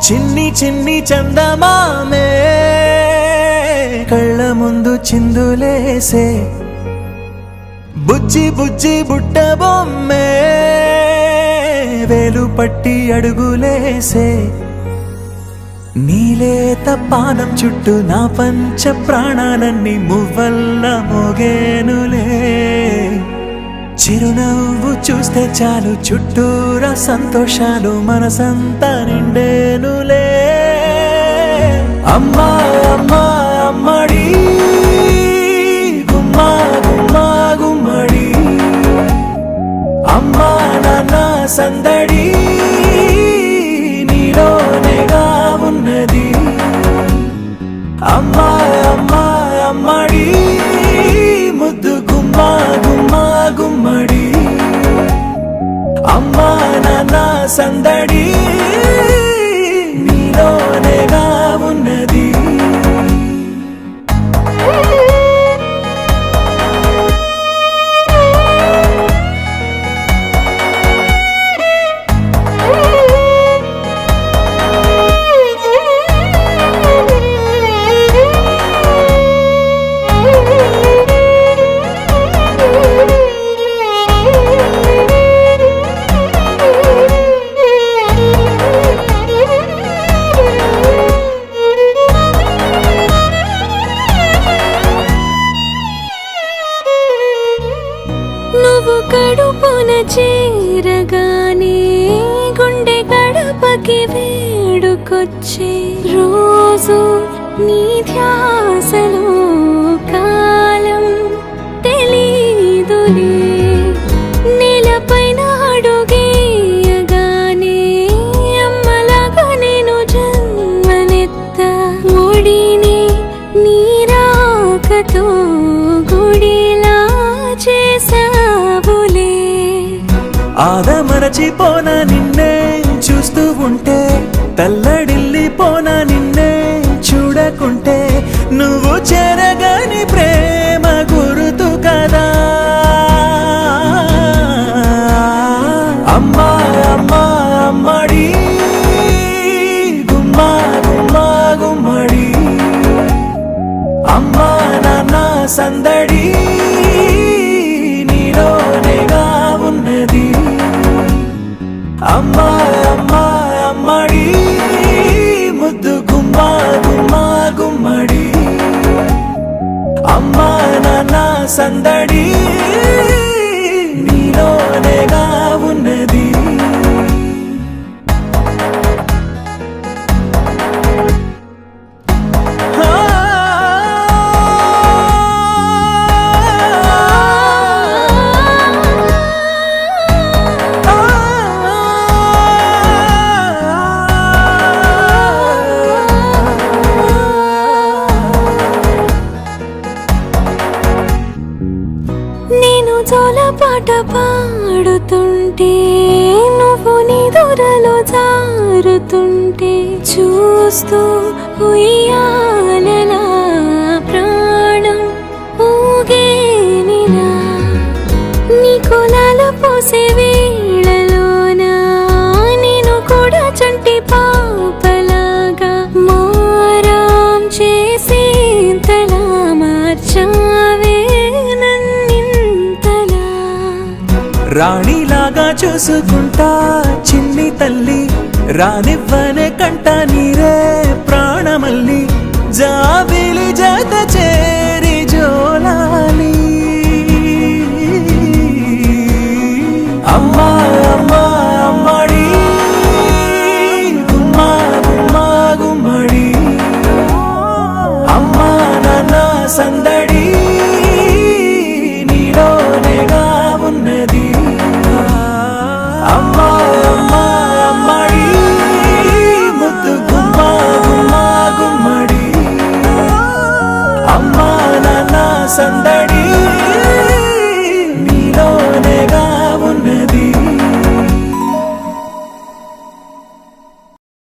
చిన్ని చిన్ని చందమామే కళ్ళ ముందు చిందులేసే బుజ్జి బుజ్జి బుట్ట బొమ్మే వేలు పట్టి అడుగులేసే నీలేత పానం చుట్టూ నా పంచ ప్రాణాలన్నీ మువ్వల్ల మోగేనులే చిరునవ్వు చూస్తే చాలు చుట్టూరా సంతోషాలు మనసంతా నిండేనులే అమ్మా అమ్మా అమ్మడి గుమ్మా గుమ్మా గుమ్మడి అమ్మా నాన్న సందడి నీలోనేగా ఉన్నది అమ్మా అమ్మా అమ్మడి ముద్దు గుమ్మా గుమ్మా గుమ్మడి అమ్మా నాన్న సందడి నీలోనేగా ఉన్నది నువ్వు కడుపున చేరగానే గుండె గడపకి వేడుకొచ్చే రోజు నీ ధ్యాసలో కాలం తెలీదులే నేలపైన అడుగేయగానే అమ్మలాగా నేను జన్మనెత్త ఒడిని నీ రాకతో గుడిలా చేసావులే ఆదమరచిపోనా నిన్నే చూస్తూ ఉంటే తల్లడిల్లిపోనా నిన్నే చూడకుంటే నువ్వు చెరగని ప్రేమ గురుతు కదా అమ్మా అమ్మా అమ్మడి గుమ్మా గుమ్మా గుమ్మడి అమ్మా నాన్న సందడి నీలోనేగా ఉన్నది అమ్మా అమ్మా అమ్మడి ముద్దు గుమ్మా గుమ్మా గుమ్మడి అమ్మా నాన్న సందడి నీలోనేగా ఉన్నది నేను జోలపాట పాడుతుంటే నువ్వు నిదురలో జారుతుంటే చూస్తూ ఉయ్యాలలా ప్రాణం ఊగేనిలా నీ కులాలు పోసే వేళలోనా నేను కూడా చంటి పాపలాగా మారాం చేసేంతలా మార్చావే రాణిలాగా చూసుకుంటా చిన్ని తల్లి రానివ్వనే కంట నీరే ప్రాణమల్లి జాబిలి జత చేరి జోలాలి అమ్మా అమ్మా అమ్మడి గుమ్మా గుమ్మా గుమ్మడి అమ్మా నాన్న సందడి నీలోనేగా ఉన్నది అమ్మా అమ్మా అమ్మడి ముద్దు గుమ్మా గుమ్మా గుమ్మడి అమ్మా నాన్న సందడి